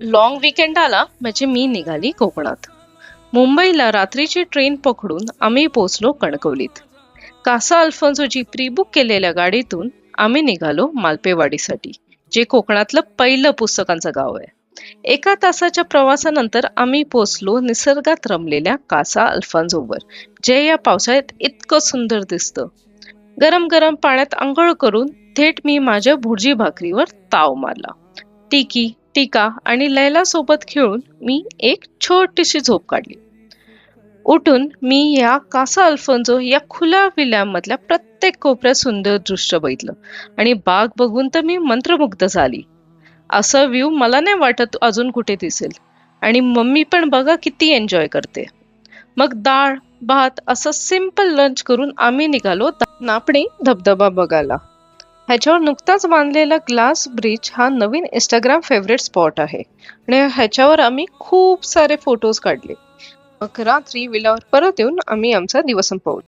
Long weekend आला म्हणजे मी निघाली कोकणात. मुंबईला रात्रीची ट्रेन पकडून आम्ही पोचलो कणकवलीत. कासा अल्फोन्सोची प्री बुक केलेल्या गाडीतून आम्ही निघालो मालपेवाडीसाठी, जे कोकणातलं पहिलं पुस्तकांचं गाव आहे. 1 तासाच्या प्रवासानंतर आम्ही पोचलो निसर्गात रमलेल्या कासा अल्फान्सोवर, जे या पावसाळ्यात इतकं सुंदर दिसतं. गरम गरम पाण्यात आंघोळ करून थेट मी माझ्या भुर्जी भाकरीवर ताव मारला. टिकी, टीका आणि लैला सोबत खेळून मी एक छोटीशी झोप काढली. उठून मी या कासा अल्फोन्सो या खुल्या विल्यामधल्या प्रत्येक कोपऱ्यात सुंदर दृश्य बघितलं आणि बाग बघून तर मी मंत्रमुग्ध झाली. असं व्ह्यू मला नाही वाटत अजून कुठे दिसेल. आणि मम्मी पण बघा किती एन्जॉय करते. मग डाळ भात असं सिंपल लंच करून आम्ही निघालो नापणे धबधबा बघायला. ह्याच्यावर नुकताच बांधलेला ग्लास ब्रिज हा नवीन इंस्टाग्राम फेवरेट स्पॉट आहे आणि ह्याच्यावर आम्ही खूप सारे फोटोज काढले. मग रात्री विलावर परत येऊन आम्ही आमचा दिवस संपवला.